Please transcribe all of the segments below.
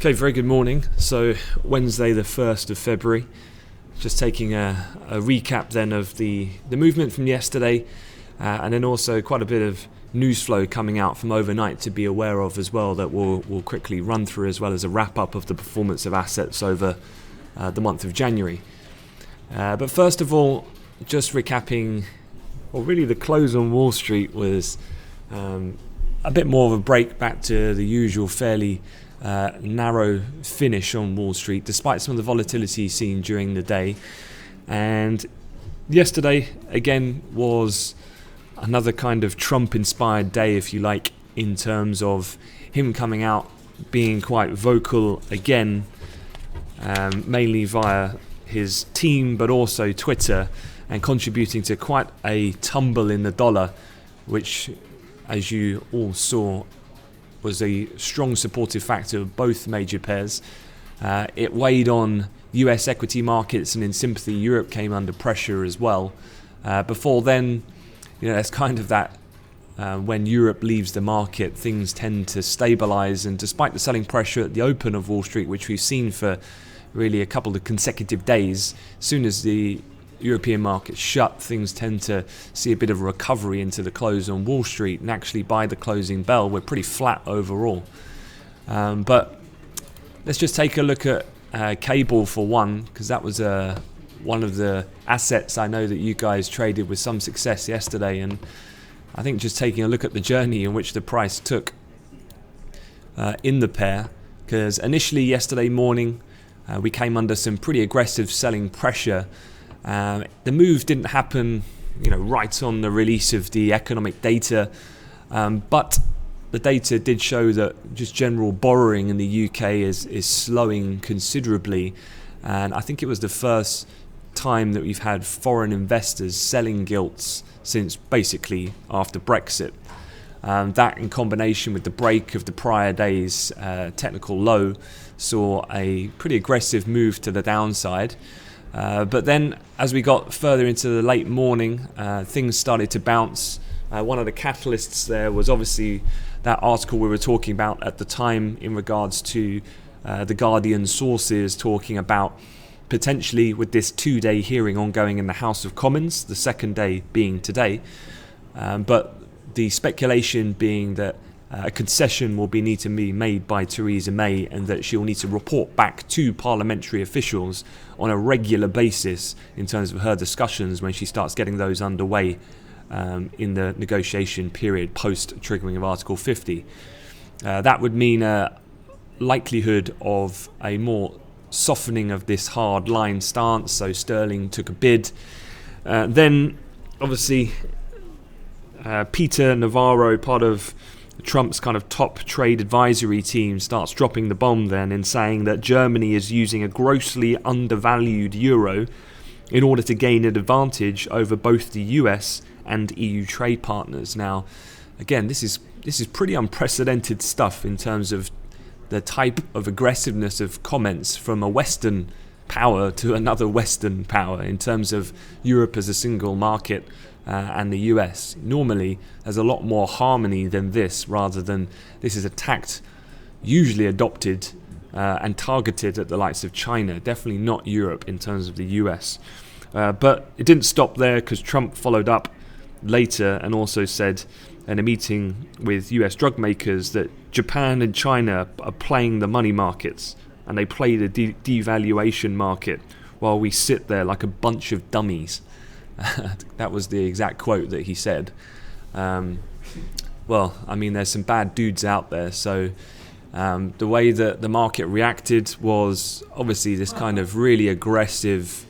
Okay, very good morning. So Wednesday the 1st of February, just taking a recap then of the movement from yesterday and then also quite a bit of news flow coming out from overnight to be aware of as well that we'll quickly run through, as well as a wrap up of the performance of assets over the month of January. But first of all, just recapping, well, really the close on Wall Street was a bit more of a break back to the usual fairly narrow finish on Wall Street, despite some of the volatility seen during the day. And yesterday, again, was another kind of Trump-inspired day, if you like, in terms of him coming out, being quite vocal again, mainly via his team, but also Twitter, and contributing to quite a tumble in the dollar, which, as you all saw, was a strong supportive factor of both major pairs. It weighed on US equity markets, and in sympathy, Europe came under pressure as well. Before then, it's kind of that when Europe leaves the market, things tend to stabilize. And despite the selling pressure at the open of Wall Street, which we've seen for really a couple of consecutive days, as soon as the European markets shut, things tend to see a bit of a recovery into the close on Wall Street, and actually by the closing bell we're pretty flat overall. But let's just take a look at cable for one, because that was one of the assets I know that you guys traded with some success yesterday, and I think just taking a look at the journey in which the price took in the pair, because initially yesterday morning we came under some pretty aggressive selling pressure. The move didn't happen, right on the release of the economic data, but the data did show that just general borrowing in the UK is slowing considerably, and I think it was the first time that we've had foreign investors selling gilts since basically after Brexit. That, in combination with the break of the prior day's technical low, saw a pretty aggressive move to the downside. But then as we got further into the late morning, things started to bounce. One of the catalysts there was obviously that article we were talking about at the time in regards to the Guardian sources talking about potentially with this 2-day hearing ongoing in the House of Commons, the second day being today, but the speculation being that a concession will need to be made by Theresa May, and that she'll need to report back to parliamentary officials on a regular basis in terms of her discussions when she starts getting those underway in the negotiation period post triggering of Article 50. That would mean a likelihood of a more softening of this hard line stance, so sterling took a bid. Then obviously Peter Navarro, part of Trump's kind of top trade advisory team, starts dropping the bomb then in saying that Germany is using a grossly undervalued euro in order to gain an advantage over both the US and EU trade partners. Now, again, this is pretty unprecedented stuff in terms of the type of aggressiveness of comments from a Western power to another Western power in terms of Europe as a single market and the US. Normally there's a lot more harmony than this, rather than this is attacked, usually adopted and targeted at the likes of China, definitely not Europe in terms of the US. But it didn't stop there, because Trump followed up later and also said in a meeting with US drug makers that Japan and China are playing the money markets, and they play the devaluation market while we sit there like a bunch of dummies. That was the exact quote that he said. Well, I mean, there's some bad dudes out there, so the way that the market reacted was obviously this kind of really aggressive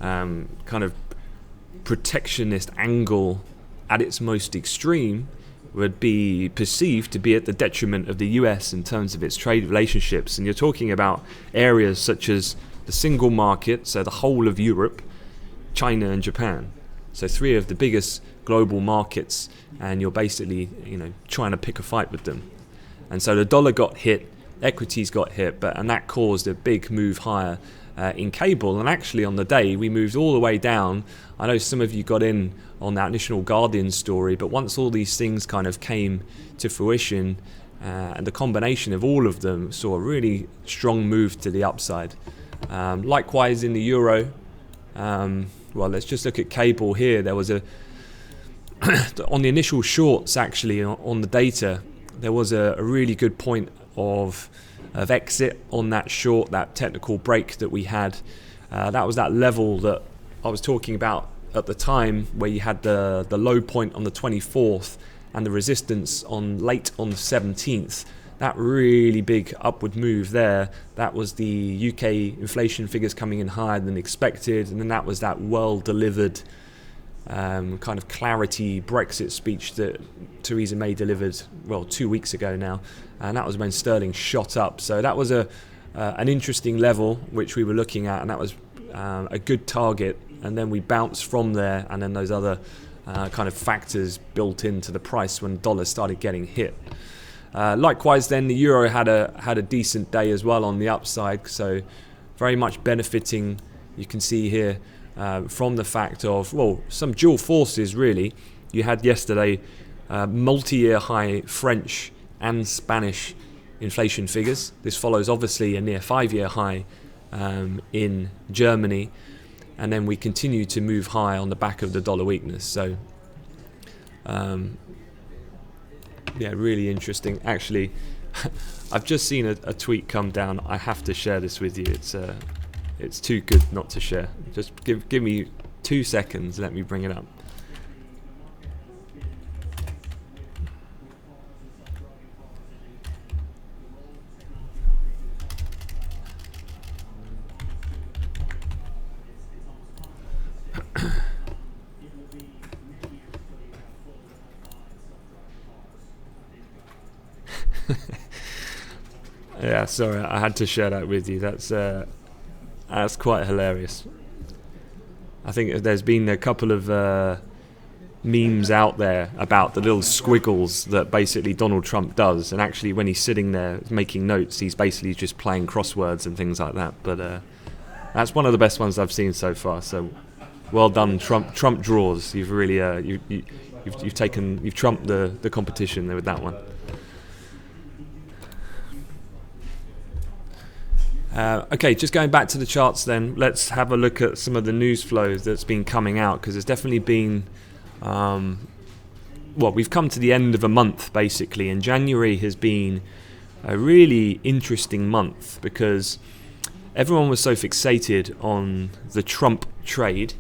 kind of protectionist angle at its most extreme would be perceived to be at the detriment of the US in terms of its trade relationships. And you're talking about areas such as the single market, so the whole of Europe, China and Japan. So 3 of the biggest global markets, and you're basically, trying to pick a fight with them. And so the dollar got hit, equities got hit, and that caused a big move higher in cable. And actually on the day we moved all the way down. I know some of you got in on that initial Guardian story, but once all these things kind of came to fruition, and the combination of all of them saw a really strong move to the upside. Likewise in the euro, well, let's just look at cable here. There was on the initial shorts, actually, on the data, there was a really good point of exit on that short, that technical break that we had. That was that level that I was talking about at the time, where you had the low point on the 24th and the resistance late on the 17th. That really big upward move there, that was the UK inflation figures coming in higher than expected, and then that was that well-delivered kind of clarity Brexit speech that Theresa May delivered, 2 weeks ago now, and that was when sterling shot up. So that was an interesting level which we were looking at, and that was a good target, and then we bounced from there, and then those other kind of factors built into the price when dollars started getting hit. Likewise then, the euro had a decent day as well on the upside, so very much benefiting, you can see here, from the fact of, some dual forces really. You had yesterday multi-year high French and Spanish inflation figures. This follows obviously a near 5-year high in Germany, and then we continue to move high on the back of the dollar weakness. So really interesting. Actually, I've just seen a tweet come down. I have to share this with you. It's too good not to share. Just give me 2 seconds. Let me bring it up. Yeah, sorry, I had to share that with you. That's quite hilarious. I think there's been a couple of memes out there about the little squiggles that basically Donald Trump does, and actually when he's sitting there making notes, he's basically just playing crosswords and things like that. But that's one of the best ones I've seen so far. So well done, Trump draws. You've really you've trumped the competition there with that one. Okay, just going back to the charts then, let's have a look at some of the news flows that's been coming out, because there's definitely been, we've come to the end of a month basically, and January has been a really interesting month because everyone was so fixated on the Trump trade,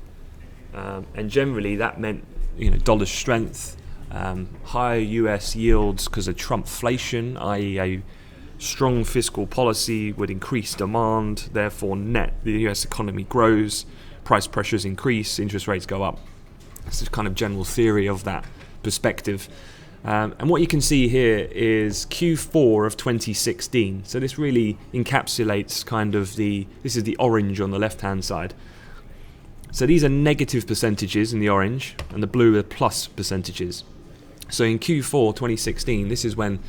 and generally that meant dollar strength, higher US yields because of Trumpflation, i.e. a strong fiscal policy would increase demand, therefore net the US economy grows, price pressures increase, interest rates go up. It's the kind of general theory of that perspective. And what you can see here is Q4 of 2016. So this really encapsulates this is the orange on the left hand side. So these are negative percentages in the orange, and the blue are plus percentages. So in Q4 2016, this is when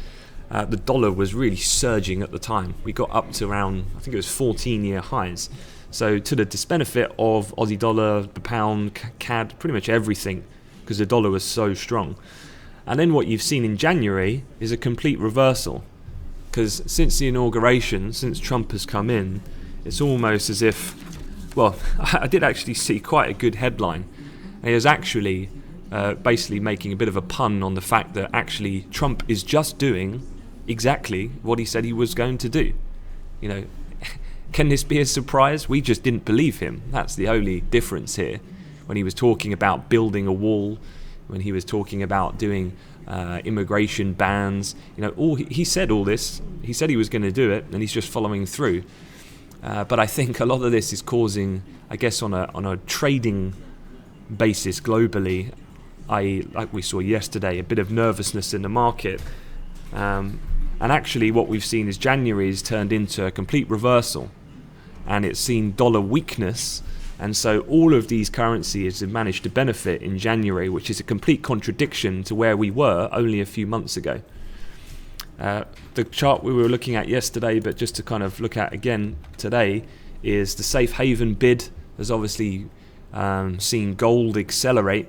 the dollar was really surging at the time. We got up to around, I think it was 14-year highs. So to the disbenefit of Aussie dollar, the pound, CAD, pretty much everything, because the dollar was so strong. And then what you've seen in January is a complete reversal, because since the inauguration, since Trump has come in, it's almost as if, I did actually see quite a good headline. And it was actually basically making a bit of a pun on the fact that actually Trump is just doing exactly what he said he was going to do. Can this be a surprise? We just didn't believe him. That's the only difference here. When he was talking about building a wall, when he was talking about doing immigration bans, he said all this. He said he was going to do it, and he's just following through. But I think a lot of this is causing, I guess, on a trading basis globally, like we saw yesterday, a bit of nervousness in the market. And actually what we've seen is January has turned into a complete reversal, and it's seen dollar weakness, and so all of these currencies have managed to benefit in January, which is a complete contradiction to where we were only a few months ago. The chart we were looking at yesterday, but just to kind of look at again today, is the safe haven bid has obviously seen gold accelerate,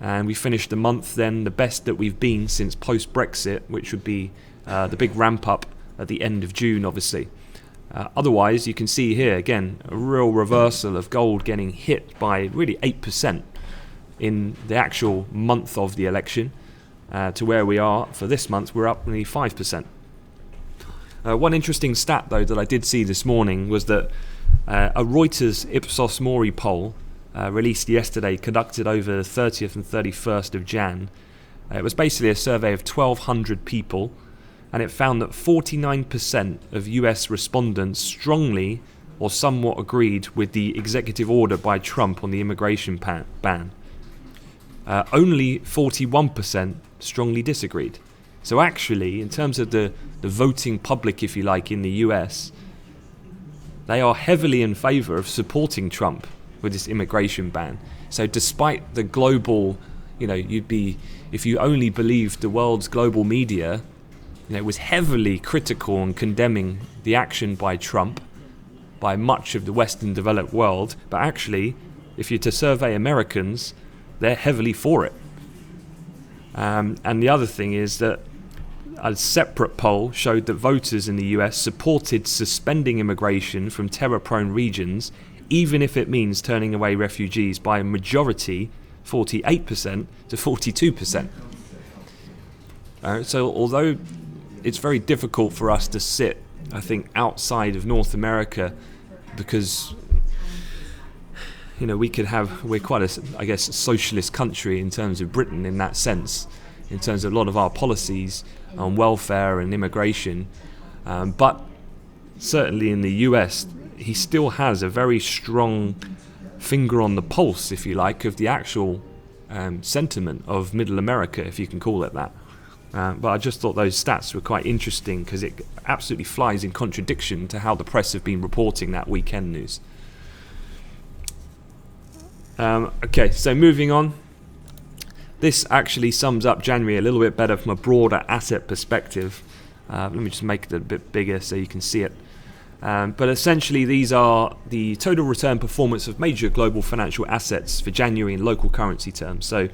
and we finished the month then the best that we've been since post-Brexit, which would be the big ramp up at the end of June, obviously. Otherwise, you can see here, again, a real reversal of gold getting hit by really 8% in the actual month of the election, to where we are for this month, we're up nearly 5%. One interesting stat, though, that I did see this morning was that a Reuters Ipsos Mori poll released yesterday, conducted over the 30th and 31st of Jan. It was basically a survey of 1,200 people, and it found that 49% of US respondents strongly or somewhat agreed with the executive order by Trump on the immigration ban. Only 41% strongly disagreed. So actually, in terms of the voting public, if you like, in the US, they are heavily in favour of supporting Trump with this immigration ban. So despite the global, if you only believed the world's global media, it was heavily critical and condemning the action by Trump, by much of the Western developed world. But actually, if you're to survey Americans, they're heavily for it. And the other thing is that a separate poll showed that voters in the US supported suspending immigration from terror-prone regions, even if it means turning away refugees, by a majority, 48% to 42%. So although it's very difficult for us to sit, I think, outside of North America, because we're quite a socialist country in terms of Britain in that sense, in terms of a lot of our policies on welfare and immigration, but certainly in the US, he still has a very strong finger on the pulse, if you like, of the actual sentiment of Middle America, if you can call it that. But I just thought those stats were quite interesting because it absolutely flies in contradiction to how the press have been reporting that weekend news. Okay, so moving on. This actually sums up January a little bit better from a broader asset perspective. Let me just make it a bit bigger so you can see it. But essentially, these are the total return performance of major global financial assets for January in local currency terms. So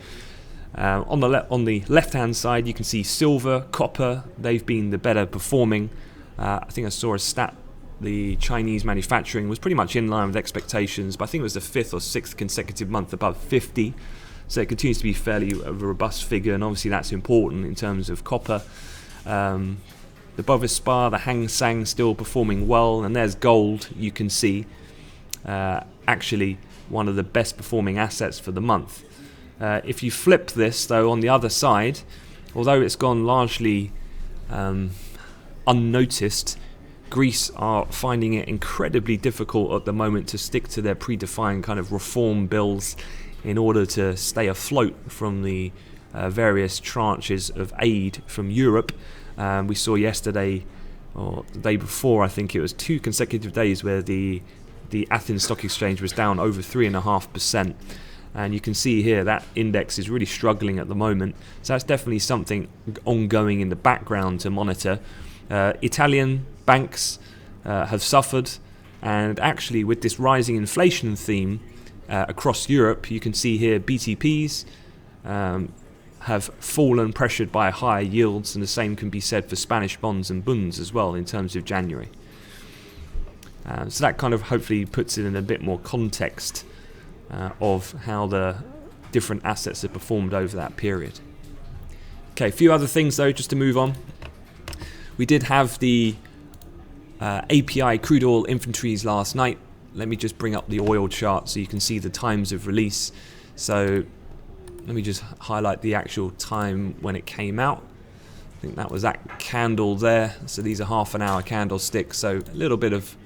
on the left-hand side, you can see silver, copper. They've been the better performing. I think I saw a stat. The Chinese manufacturing was pretty much in line with expectations, but I think it was the 5th or 6th consecutive month above 50. So it continues to be fairly a robust figure, and obviously that's important in terms of copper. The Bovespa, the Hang Seng still performing well, and there's gold, you can see, actually one of the best performing assets for the month. If you flip this, though, on the other side, although it's gone largely unnoticed, Greece are finding it incredibly difficult at the moment to stick to their predefined kind of reform bills in order to stay afloat from the various tranches of aid from Europe. We saw yesterday, or the day before, I think it was 2 consecutive days where the Athens Stock Exchange was down over 3.5%. And you can see here that index is really struggling at the moment. So that's definitely something ongoing in the background to monitor. Italian banks have suffered, and actually with this rising inflation theme across Europe, you can see here BTPs have fallen, pressured by higher yields, and the same can be said for Spanish bonds and bunds as well in terms of January. So that kind of hopefully puts it in a bit more context of how the different assets have performed over that period. Okay, a few other things though, just to move on. We did have the API crude oil inventories last night. Let me just bring up the oil chart so you can see the times of release. So let me just highlight the actual time when it came out. I think that was that candle there. So these are half an hour candlesticks. So a little bit of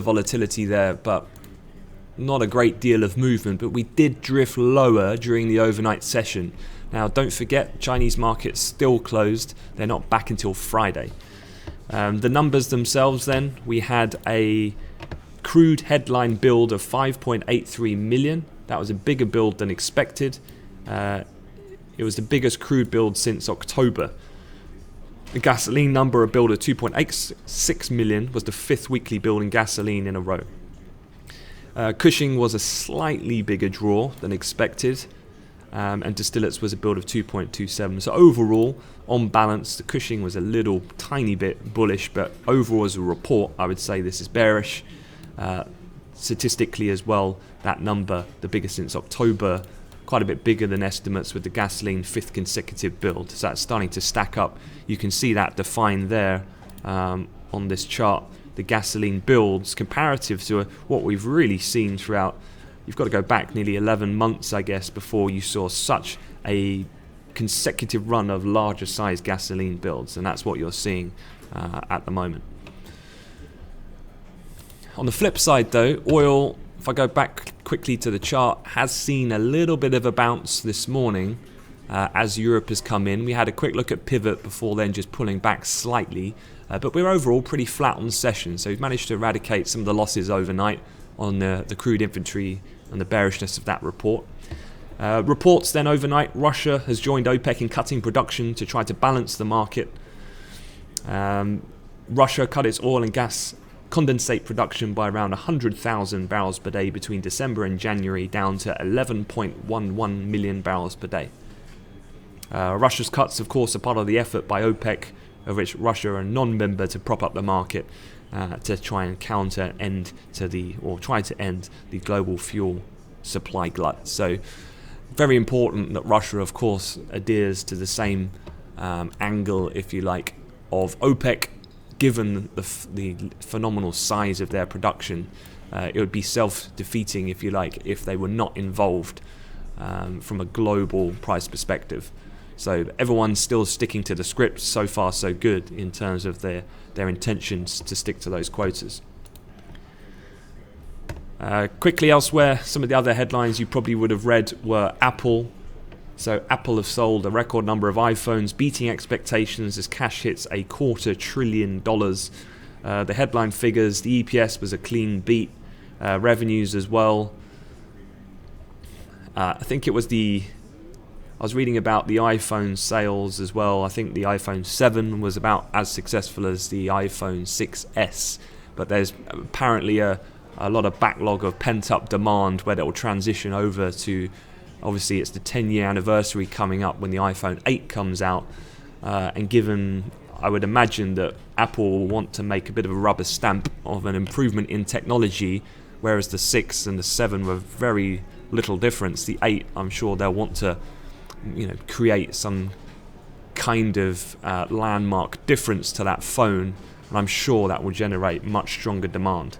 volatility there, but not a great deal of movement. But we did drift lower during the overnight session. Now, don't forget, Chinese markets still closed. They're not back until Friday. The numbers themselves then, we had a crude headline build of 5.83 million. That was a bigger build than expected. It was the biggest crude build since October. The gasoline number, a build of 2.86 million, was the 5th weekly build in gasoline in a row. Cushing was a slightly bigger draw than expected. and distillates was a build of 2.27. So overall, on balance, the Cushing was a little tiny bit bullish, but overall as a report, I would say this is bearish. Statistically as well, that number, the biggest since October, quite a bit bigger than estimates with the gasoline fifth consecutive build. So that's starting to stack up. You can see that defined there on this chart. The gasoline builds comparative to what we've really seen throughout. You've got to go back nearly 11 months, I guess, before you saw such a consecutive run of larger size gasoline builds, and that's what you're seeing at the moment. On the flip side though, oil, if I go back quickly to the chart, has seen a little bit of a bounce this morning as Europe has come in. We had a quick look at pivot before then, just pulling back slightly, but we're overall pretty flat on the session, so we've managed to eradicate some of the losses overnight on the crude inventory and the bearishness of that report. Reports then overnight, Russia has joined OPEC in cutting production to try to balance the market. Russia cut its oil and gas condensate production by around 100,000 barrels per day between December and January, down to 11.11 million barrels per day. Russia's cuts, of course, are part of the effort by OPEC, of which Russia are a non-member, to prop up the market to try and end the global fuel supply glut. So very important that Russia, of course, adheres to the same angle, if you like, of OPEC. Given the phenomenal size of their production, it would be self-defeating, if you like, if they were not involved from a global price perspective. So everyone's still sticking to the script. So far, so good in terms of their intentions to stick to those quotas. Quickly elsewhere, some of the other headlines you probably would have read were Apple. So Apple have sold a record number of iPhones, beating expectations as cash hits $250 billion. The headline figures, the EPS was a clean beat, revenues as well. I think it was I was reading about the iPhone sales as well. I think the iPhone 7 was about as successful as the iPhone 6S, but there's apparently a lot of backlog of pent-up demand where it will transition over to. Obviously, it's the 10-year anniversary coming up when the iPhone 8 comes out, and given, I would imagine that Apple will want to make a bit of a rubber stamp of an improvement in technology, whereas the 6 and the 7 were very little difference. The 8, I'm sure they'll want to, create some kind of landmark difference to that phone, and I'm sure that will generate much stronger demand.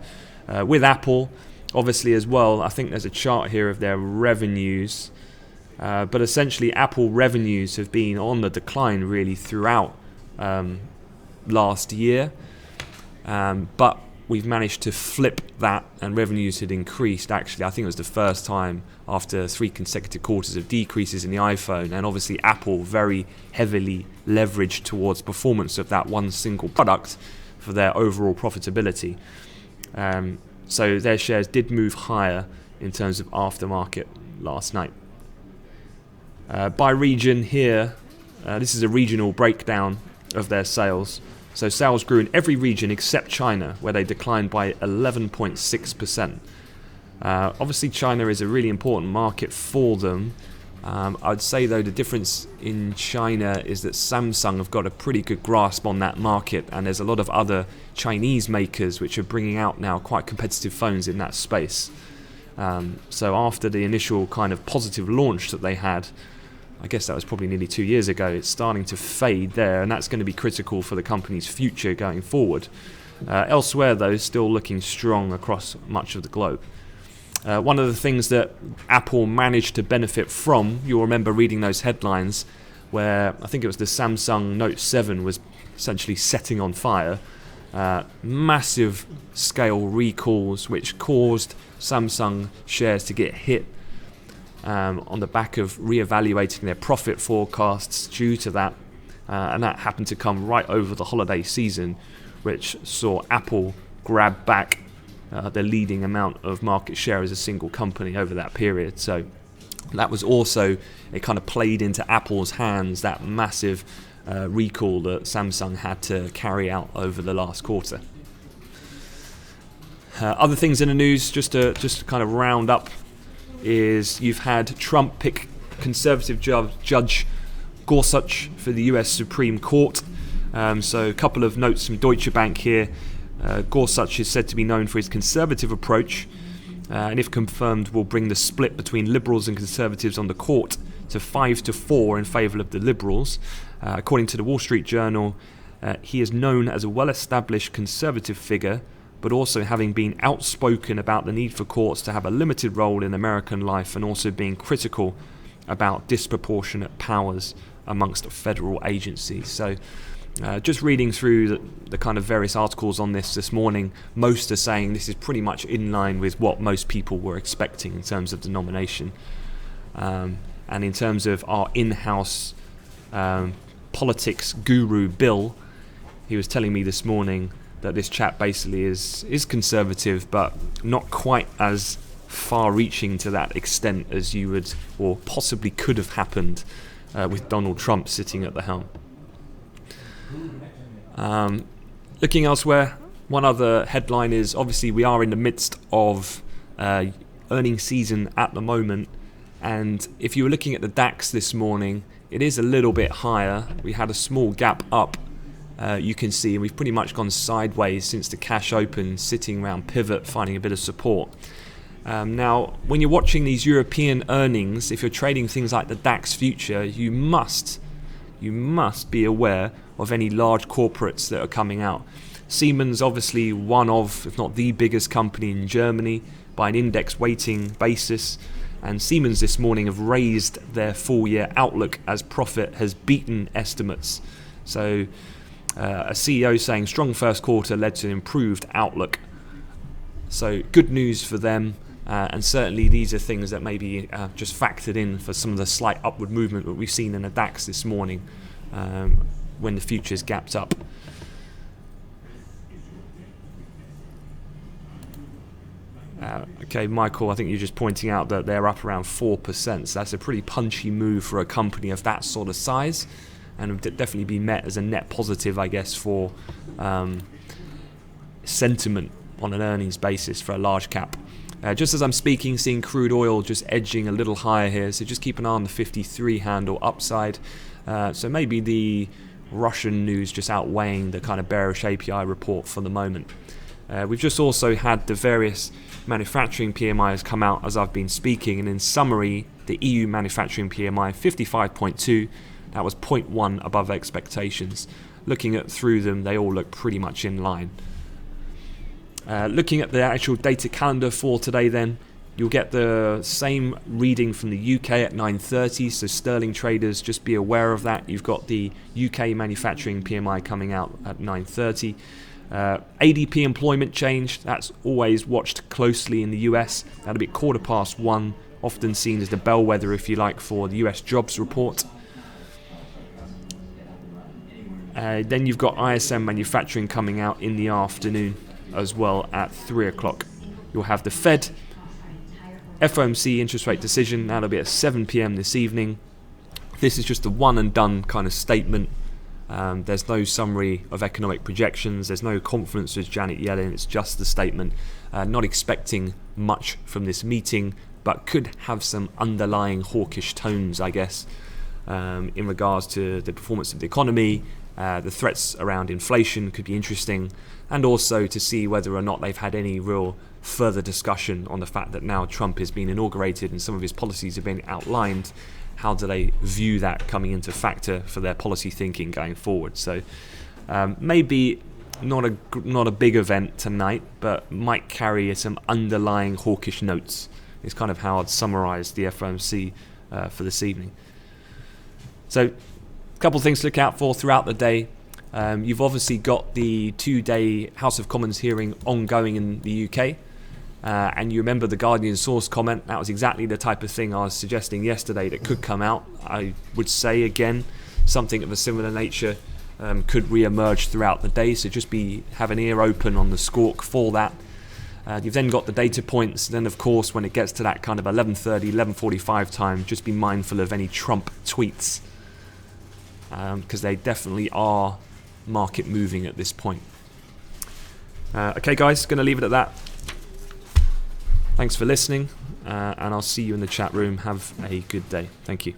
With Apple, obviously as well, I think there's a chart here of their revenues, but essentially Apple revenues have been on the decline really throughout last year, but we've managed to flip that, and revenues had increased. Actually, I think it was the first time after 3 consecutive quarters of decreases in the iPhone, and obviously Apple very heavily leveraged towards performance of that one single product for their overall profitability. So their shares did move higher in terms of aftermarket last night. By region here, this is a regional breakdown of their sales. So sales grew in every region except China, where they declined by 11.6%. Obviously China is a really important market for them. I'd say though the difference in China is that Samsung have got a pretty good grasp on that market, and there's a lot of other Chinese makers which are bringing out now quite competitive phones in that space. So after the initial kind of positive launch that they had, I guess that was probably nearly 2 years ago, it's starting to fade there, and that's going to be critical for the company's future going forward. Elsewhere though, still looking strong across much of the globe. One of the things that Apple managed to benefit from, you'll remember reading those headlines where I think it was the Samsung Note 7 was essentially setting on fire. Massive scale recalls which caused Samsung shares to get hit on the back of reevaluating their profit forecasts due to that. And that happened to come right over the holiday season, which saw Apple grab back the leading amount of market share as a single company over that period. So that was also, it kind of played into Apple's hands, that massive recall that Samsung had to carry out over the last quarter. Other things in the news, just to kind of round up, is you've had Trump pick Conservative Judge Gorsuch for the US Supreme Court. So a couple of notes from Deutsche Bank here. Gorsuch is said to be known for his conservative approach, and if confirmed will bring the split between Liberals and Conservatives on the court to 5-4 in favour of the Liberals. According to the Wall Street Journal, he is known as a well-established conservative figure, but also having been outspoken about the need for courts to have a limited role in American life, and also being critical about disproportionate powers amongst federal agencies. So just reading through the kind of various articles on this morning, most are saying this is pretty much in line with what most people were expecting in terms of the nomination. And in terms of our in-house politics guru, Bill, he was telling me this morning that this chap basically is conservative, but not quite as far-reaching to that extent as you would or possibly could have happened with Donald Trump sitting at the helm. Looking elsewhere, one other headline is obviously we are in the midst of earnings season at the moment, and if you were looking at the DAX this morning, it is a little bit higher. We had a small gap up, you can see, and we've pretty much gone sideways since the cash open, sitting around pivot, finding a bit of support. Now, when you're watching these European earnings, if you're trading things like the DAX future, you must be aware of any large corporates that are coming out. Siemens, obviously one of, if not the biggest company in Germany by an index weighting basis, and Siemens this morning have raised their full year outlook as profit has beaten estimates. So a CEO saying strong first quarter led to an improved outlook. So good news for them. And certainly these are things that maybe just factored in for some of the slight upward movement that we've seen in the DAX this morning when the futures gapped up. Okay, Michael, I think you're just pointing out that they're up around 4%. So that's a pretty punchy move for a company of that sort of size, and would definitely be met as a net positive, I guess, for sentiment on an earnings basis for a large cap. Just as I'm speaking, seeing crude oil just edging a little higher here, so just keep an eye on the 53 handle upside. So maybe the Russian news just outweighing the kind of bearish API report for the moment. We've just also had the various manufacturing PMIs come out as I've been speaking, and in summary, the EU manufacturing PMI 55.2, that was 0.1 above expectations. Looking at through them, they all look pretty much in line. Looking at the actual data calendar for today then, you'll get the same reading from the UK at 9:30, so sterling traders, just be aware of that. You've got the UK manufacturing PMI coming out at 9:30. ADP employment change, that's always watched closely in the US. That'll be 1:15, often seen as the bellwether, if you like, for the US jobs report. Then you've got ISM manufacturing coming out in the afternoon as well at 3 o'clock. You'll have the Fed FOMC interest rate decision, that'll be at 7 p.m. this evening. This is just a one and done kind of statement. There's no summary of economic projections, there's no confidence with Janet Yellen, it's just the statement. Not expecting much from this meeting, but could have some underlying hawkish tones, I guess, in regards to the performance of the economy. The threats around inflation could be interesting, and also to see whether or not they've had any real further discussion on the fact that now Trump has been inaugurated and some of his policies have been outlined. How do they view that coming into factor for their policy thinking going forward? So maybe not a big event tonight, but might carry some underlying hawkish notes. It's kind of how I'd summarise the FOMC for this evening. So a couple of things to look out for throughout the day. You've obviously got the 2-day House of Commons hearing ongoing in the UK. And you remember the Guardian source comment, that was exactly the type of thing I was suggesting yesterday that could come out. I would say again, something of a similar nature could re-emerge throughout the day, so just have an ear open on the squawk for that. You've then got the data points, then of course when it gets to that kind of 11:30, 11:45 time, just be mindful of any Trump tweets, because they definitely are market moving at this point. Okay guys, going to leave it at that. Thanks for listening. and I'll see you in the chat room. Have a good day. Thank you.